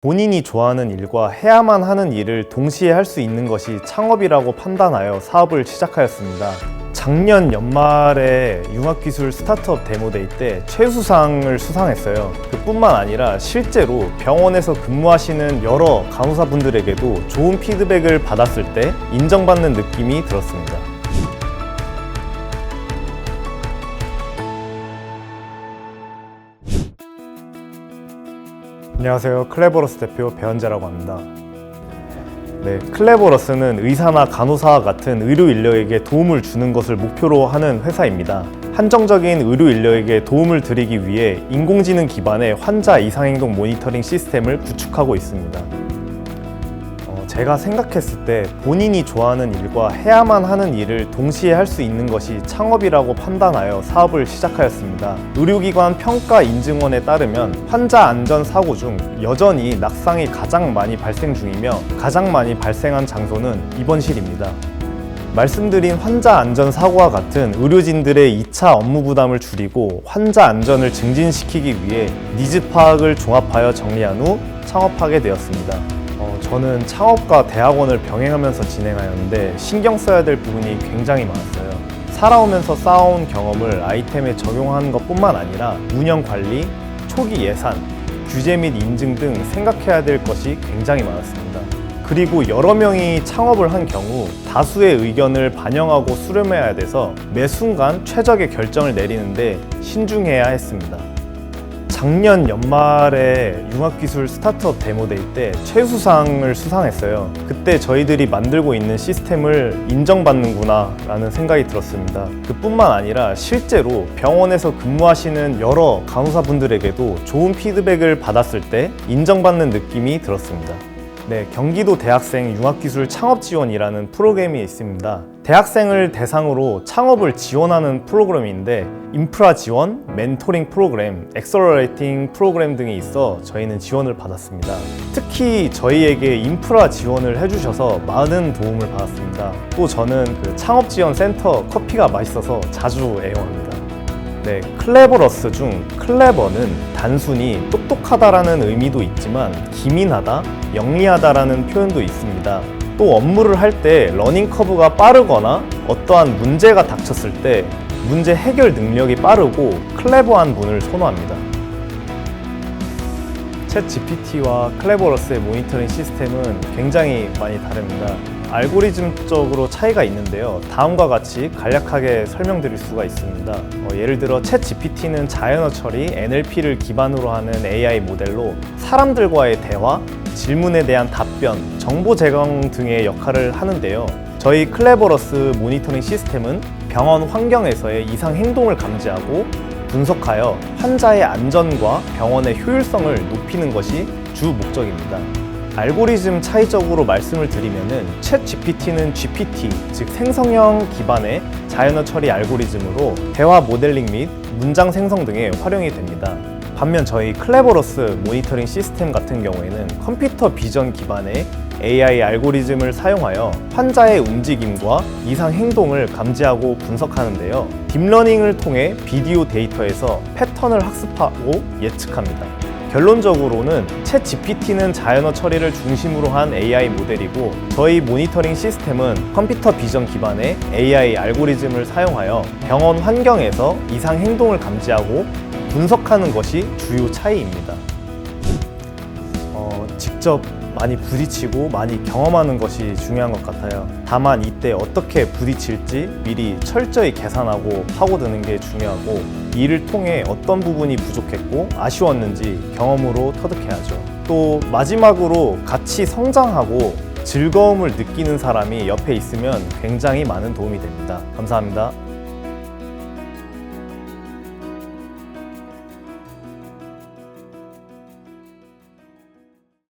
본인이 좋아하는 일과 해야만 하는 일을 동시에 할 수 있는 것이 창업이라고 판단하여 사업을 시작하였습니다. 작년 연말에 융합기술 스타트업 데모데이 때 최우수상을 수상했어요. 그뿐만 아니라 실제로 병원에서 근무하시는 여러 간호사분들에게도 좋은 피드백을 받았을 때 인정받는 느낌이 들었습니다. 안녕하세요. 클레버러스 대표 배현재라고 합니다. 클레버러스는 의사나 간호사와 같은 의료 인력에게 도움을 주는 것을 목표로 하는 회사입니다. 한정적인 의료 인력에게 도움을 드리기 위해 인공지능 기반의 환자 이상행동 모니터링 시스템을 구축하고 있습니다. 제가 생각했을 때 본인이 좋아하는 일과 해야만 하는 일을 동시에 할 수 있는 것이 창업이라고 판단하여 사업을 시작하였습니다. 의료기관 평가인증원에 따르면 환자 안전 사고 중 여전히 낙상이 가장 많이 발생 중이며 가장 많이 발생한 장소는 입원실입니다. 말씀드린 환자 안전 사고와 같은 의료진들의 2차 업무 부담을 줄이고 환자 안전을 증진시키기 위해 니즈 파악을 종합하여 정리한 후 창업하게 되었습니다. 저는 창업과 대학원을 병행하면서 진행하였는데 신경 써야 될 부분이 굉장히 많았어요. 살아오면서 쌓아온 경험을 아이템에 적용하는 것뿐만 아니라 운영 관리, 초기 예산, 규제 및 인증 등 생각해야 될 것이 굉장히 많았습니다. 그리고 여러 명이 창업을 한 경우 다수의 의견을 반영하고 수렴해야 돼서 매 순간 최적의 결정을 내리는데 신중해야 했습니다. 작년 연말에 융합기술 스타트업 데모데이 때 최우수상을 수상했어요. 그때 저희들이 만들고 있는 시스템을 인정받는구나 라는 생각이 들었습니다. 그뿐만 아니라 실제로 병원에서 근무하시는 여러 간호사분들에게도 좋은 피드백을 받았을 때 인정받는 느낌이 들었습니다. 경기도 대학생 융합기술 창업지원이라는 프로그램이 있습니다. 대학생을 대상으로 창업을 지원하는 프로그램인데 인프라 지원, 멘토링 프로그램, 엑셀러레이팅 프로그램 등이 있어 저희는 지원을 받았습니다. 특히 저희에게 인프라 지원을 해주셔서 많은 도움을 받았습니다. 또 저는 창업 지원 센터 커피가 맛있어서 자주 애용합니다. 클레버러스 중 클레버는 단순히 똑똑하다라는 의미도 있지만 기민하다, 영리하다라는 표현도 있습니다. 또 업무를 할 때 러닝 커브가 빠르거나 어떠한 문제가 닥쳤을 때 문제 해결 능력이 빠르고 클레버한 분을 선호합니다. 챗 GPT와 클레버러스의 모니터링 시스템은 굉장히 많이 다릅니다. 알고리즘적으로 차이가 있는데요. 다음과 같이 간략하게 설명드릴 수가 있습니다. 예를 들어 챗 GPT는 자연어 처리, NLP를 기반으로 하는 AI 모델로 사람들과의 대화, 질문에 대한 답변, 정보 제공 등의 역할을 하는데요. 저희 클레버러스 모니터링 시스템은 병원 환경에서의 이상 행동을 감지하고 분석하여 환자의 안전과 병원의 효율성을 높이는 것이 주 목적입니다. 알고리즘 차이적으로 말씀을 드리면은 챗 GPT는 GPT, 즉 생성형 기반의 자연어 처리 알고리즘으로 대화 모델링 및 문장 생성 등에 활용이 됩니다. 반면 저희 클레버러스 모니터링 시스템 같은 경우에는 컴퓨터 비전 기반의 AI 알고리즘을 사용하여 환자의 움직임과 이상 행동을 감지하고 분석하는데요. 딥러닝을 통해 비디오 데이터에서 패턴을 학습하고 예측합니다. 결론적으로는 챗 GPT는 자연어 처리를 중심으로 한 AI 모델이고 저희 모니터링 시스템은 컴퓨터 비전 기반의 AI 알고리즘을 사용하여 병원 환경에서 이상 행동을 감지하고 분석하는 것이 주요 차이입니다. 직접 많이 부딪히고 많이 경험하는 것이 중요한 것 같아요. 다만 이때 어떻게 부딪힐지 미리 철저히 계산하고 파고드는 게 중요하고 이를 통해 어떤 부분이 부족했고 아쉬웠는지 경험으로 터득해야죠. 또 마지막으로 같이 성장하고 즐거움을 느끼는 사람이 옆에 있으면 굉장히 많은 도움이 됩니다. 감사합니다.